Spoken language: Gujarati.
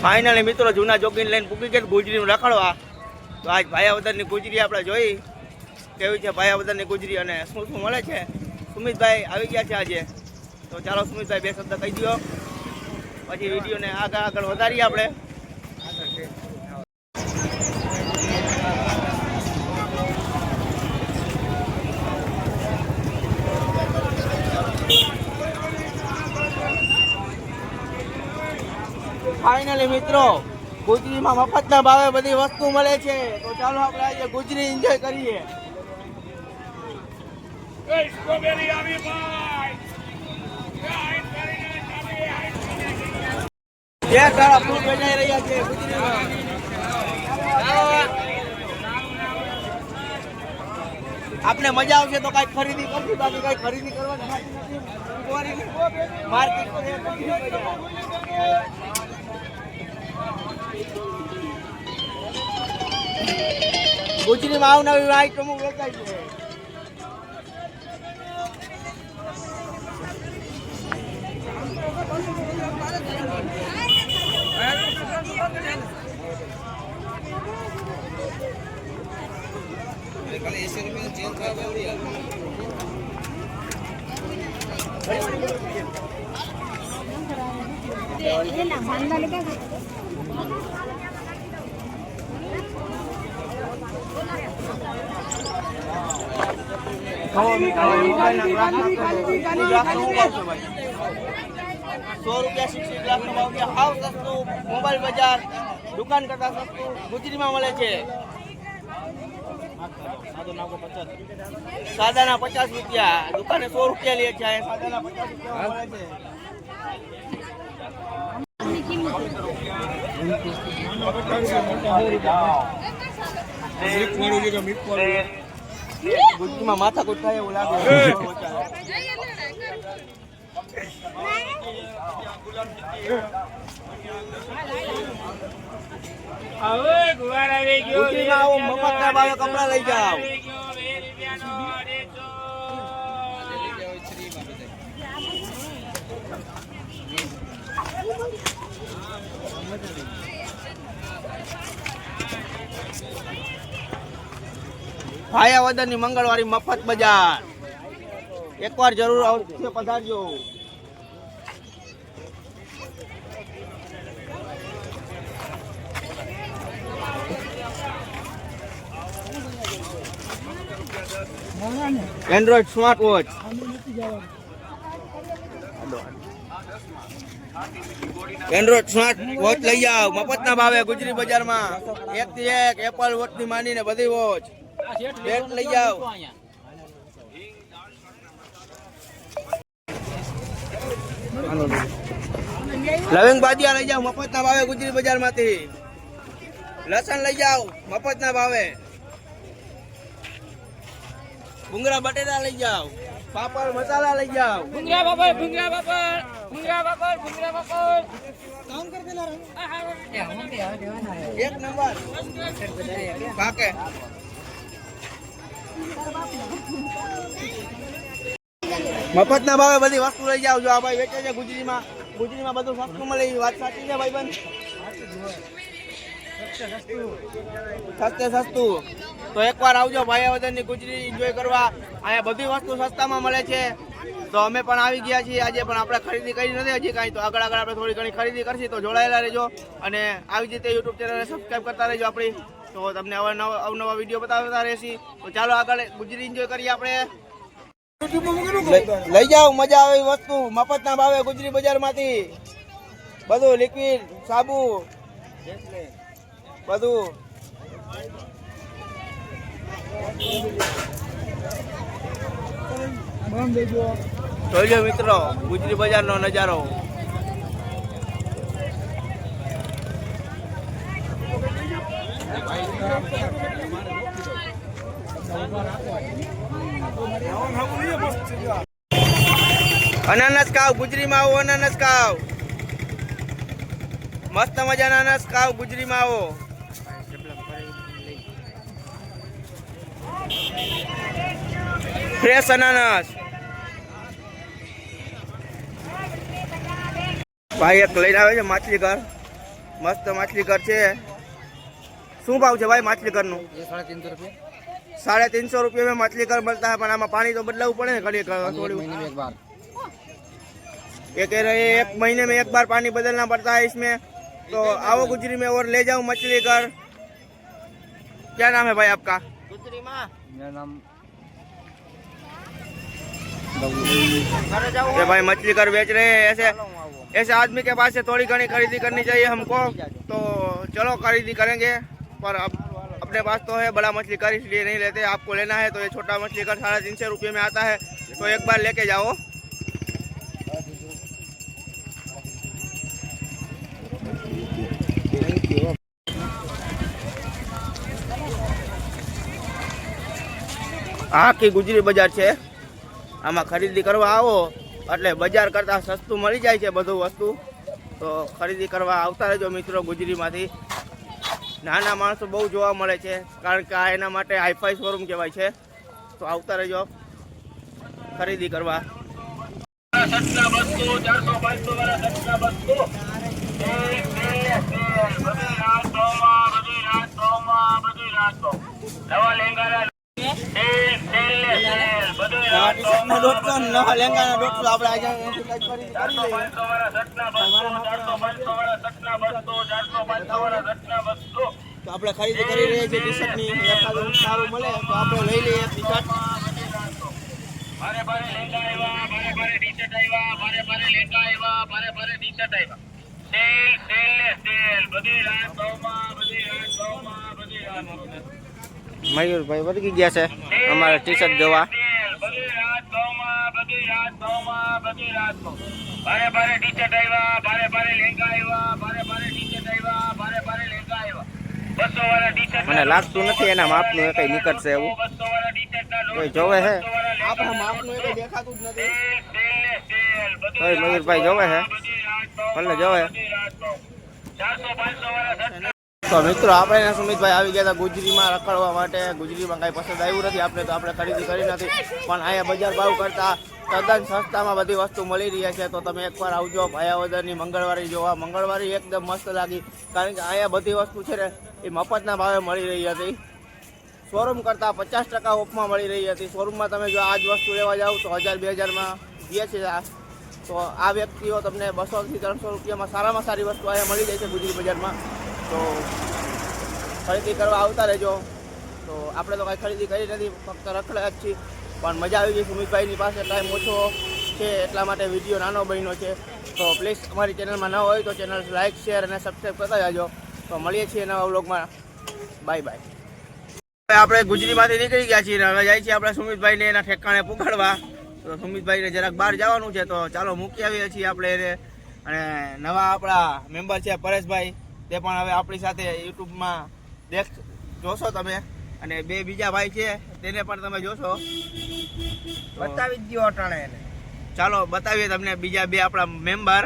ફાઇનલી મિત્રો જૂના જોગીને લઈને પૂકી ગયા ગુજરીનું રખડવા. તો આજ ભાયાવદરની ગુજરી આપણે જોઈ કેવી છે ભાયાવદરની ગુજરી અને શું શું મળે છે. સુમિતભાઈ આવી ગયા છે આજે, તો ચાલો સુમિતભાઈ બે શબ્દ કહી દો, પછી વિડીયોને આગળ વધારીએ આપણે. ફાઇનલી મિત્રો ગુજરીમાં મફતના ભાવે બધી વસ્તુ મળે છે, તો ચાલો આપણે આજે ગુજરી એન્જોય કરીએ. ફ્રૂટ વેચાઈ રહ્યા છે ગુજરીમાં. આપણે મજા આવશે તો કઈ ખરીદી કરશું, બાકી કઈ ખરીદી કરવાની માર્કેટ ગુજરીમાં અવનવી આઈટમો વેચાય છે. મોબાઈલ બજાર દુકાન કરતા સસ્તું ગુજરીમાં મળે છે. સાદાના 50 રૂપિયા, દુકાને 100 રૂપિયા લે છે. સાદાના 50 રૂપિયા મળે છે. ગુજરીમાં માથાકૂટ થાય એવું લાગે. મફતના ભાવે કપડા લઈ જાઓ. ભાયાવદરની મંગળવારી મફત બજાર એકવાર જરૂર અવશ્ય પધારજો. એન્ડ્રોઈડ સ્માર્ટ વોચ લઈ જાઓ મફતના ભાવે ગુજરી બજારમાં. 1 થી 1 એપલ વોચ થી માંડીને બધી વોચ બેટ લઈ જાઓ. લવિંગ બાદિયા લઈ જાઓ મફતના ભાવે ગુજરી બજાર માંથી. લસણ લઈ જાઓ મફતના ભાવે. ભૂંગરા બટેટા લઈ જાઓ. પાપડ મસાલા લઈ જાઓ. ભૂંગરા પાપડ કામ કર દેના એક નંબર કાકે. મફતના ભાવે બધી વસ્તુ લઈ જાઓ. જો આ ભાઈ વેચે છે ગુજરીમાં બધું સસ્તું મળે. વાત સાચી છે ભાઈબંધ? સસ્તે સસ્તું. તો એકવાર આવજો ભાયાવદરની ગુજરી એન્જોય કરવા. અહીંયા બધી વસ્તુ સસ્તામાં મળે છે. તો અમે પણ આવી ગયા છીએ આજે, પણ આપણે ખરીદી કરી નથી હજી કાંઈ. તો આગળ આપણે થોડી ઘણી ખરીદી કરશી, તો જોડાયેલા રહેજો. અને આવી રીતે યુટ્યુબ ચેનલને સબસ્ક્રાઈબ કરતા રહેજો આપણી, તો તમને અવનવા વિડીયો બતાવતા રહેશી. તો ચાલો આગળ ગુજરી એન્જોય કરીએ આપણે. લઈ જાઓ મજા આવે વસ્તુ મફતના ભાવે ગુજરી બજારમાંથી. બધું લિક્વિડ સાબુ બધું. જોઈ લો મિત્રો ગુજરી બજારનો નજારો. અનાનસ ખાવ ગુજરીમાં આવો. અનાનસ ખાવ મસ્ત મજાના અનાનસ ખાવ ગુજરીમાં આવો. ફ્રેશ અનાનસ. ભાઈ એક લઈને આવે છે માછલી ઘર. મસ્ત માછલી ઘર છે. શું ભાવ છે ભાઈ માછલી ઘરનું? ये 350 रुपये 350 रुपये में मछली घर मिलता है. पर आमा पानी तो बदलाव पड़े घड़ी थोड़ी. महीने में एक बार ये कह रहे हैं 1 महीने में 1 बार पानी बदलना पड़ता है इसमें. तो आओ गुजरी में और ले जाओ मछली घर. क्या नाम है भाई आपका? गुजरी में मेरा नाम ये भाई मछली घर बेच रहे हैं. ऐसे आदमी के पास से थोड़ी घनी खरीदी करनी चाहिए हमको. तो चलो खरीदी करेंगे. पर अब अपने पास तो है बड़ा मछली घर, इसलिए नहीं लेते. आपको लेना है तो ये छोटा मछली घर 350 रुपये में आता है. तो एक बार लेके जाओ. આખી ગુજરી બજાર છે. આમાં ખરીદી કરવા આવો એટલે બજાર કરતાં સસ્તું મળી જાય છે બધું વસ્તુ. તો ખરીદી કરવા આવતા રહેજો મિત્રો. ગુજરીમાંથી નાના માણસો બહુ જોવા મળે છે, કારણ કે આ એના માટે હાઈફાઈ શોરૂમ કહેવાય છે. તો આવતા રહેજો ખરીદી કરવા. તો આપણે ખરીદી કરી રહ્યા છીએ ટી શર્ટ ની. એકાદું સારું મળે તો આપણે લઈ લઈએ ટી શર્ટ. ભારે ભારે લેંગા આવ્યા, ભારે ભારે ટી-શર્ટ આવ્યા, ભારે ભારે લેંગા આવ્યા, ભારે ભારે ટી-શર્ટ આવ્યા. સેલ સેલ ને સેલ, બધી રાત ભાવમાં, બધી રાત ભાવમાં, બધી રાત ભાવમાં. મયુરભાઈ વળગી ગયા છે અમારા ટી શર્ટ જોવા. સેલ, બધી રાત ભાવમાં, બધી રાત ભાવમાં, બધી રાત ભાવ. ભારે ભારે ટી-શર્ટ આવ્યા, ભારે ભારે લેંગા આવ્યા, ભારે ભારે ટી-શર્ટ આવ્યા, ભારે ભારે લેંગા આવ્યા. 200 વાળા ટી-શર્ટ મને લાગતું નથી એના માપનું કઈ નીકળશે એવું. 200 વાળા ટી-શર્ટ ના કોઈ જોવે હે? 200 વાળા લેંગા. આપણા માપનું કઈ દેખાતું જ નથી. સેલ ને સેલ, બધી કોઈ મયુરભાઈ જોવે હે? બધી રાત ભાવમાં, ભલે જોવે. બધી રાત ભાવ. 400 500 વાળા શર્ટ તો મિત્રો આપણે ને સુમિતભાઈ આવી ગયા હતા ગુજરીમાં રખડવા માટે. ગુજરીમાં કાંઈ પસંદ આવ્યું નથી આપણે, તો આપણે ખરીદી કરી નથી. પણ અહીંયા બજાર ભાવ કરતાં તદ્દન સસ્તામાં બધી વસ્તુ મળી રહી છે. તો તમે એકવાર આવજો ભાયાવદરની મંગળવારી જોવા. મંગળવારી એકદમ મસ્ત લાગી, કારણ કે અહીંયા બધી વસ્તુ છે ને એ મફતના ભાવે મળી રહી હતી. શોરૂમ કરતાં 50% ઓફમાં મળી રહી હતી. શોરૂમમાં તમે જો આ જ વસ્તુ લેવા જાઓ તો 1000-2000માં દે છે. તો આ વ્યક્તિઓ તમને 200 થી 300 રૂપિયામાં સારામાં સારી વસ્તુ અહીંયા મળી જાય છે ગુજરી બજારમાં. તો ખરીદી કરવા આવતા રહેજો. તો આપણે તો કાંઈ ખરીદી કરી નથી, ફક્ત રખડ્યા જ છીએ. પણ મજા આવી ગઈ. સુમિતભાઈની પાસે ટાઈમ ઓછો છે એટલા માટે વિડીયો નાનો બન્યો છે. તો પ્લીઝ અમારી ચેનલમાં ન હોય તો ચેનલ લાઇક, શેર અને સબસ્ક્રાઈબ કરતા જાજો. તો મળીએ છીએ નવા વ્લોગમાં. Bye bye. આપણે ગુજરીમાંથી નીકળી ગયા છીએ. હવે જાય છીએ આપણે સુમિતભાઈને એના ઠેકાણે પુગાડવા. તો સુમિતભાઈને જરાક બહાર જવાનું છે, તો ચાલો મૂકી આવીએ છીએ આપણે એને. અને નવા આપણા મેમ્બર છે પરેશભાઈ, તે પણ હવે આપણી સાથે યુટ્યુબમાં જોશો તમે. અને 2 બીજા ભાઈ છે તેને પણ તમે જોશો. બતાવી જ દો અટાણે એને. ચાલો બતાવીએ તમને બીજા 2 આપણા મેમ્બર.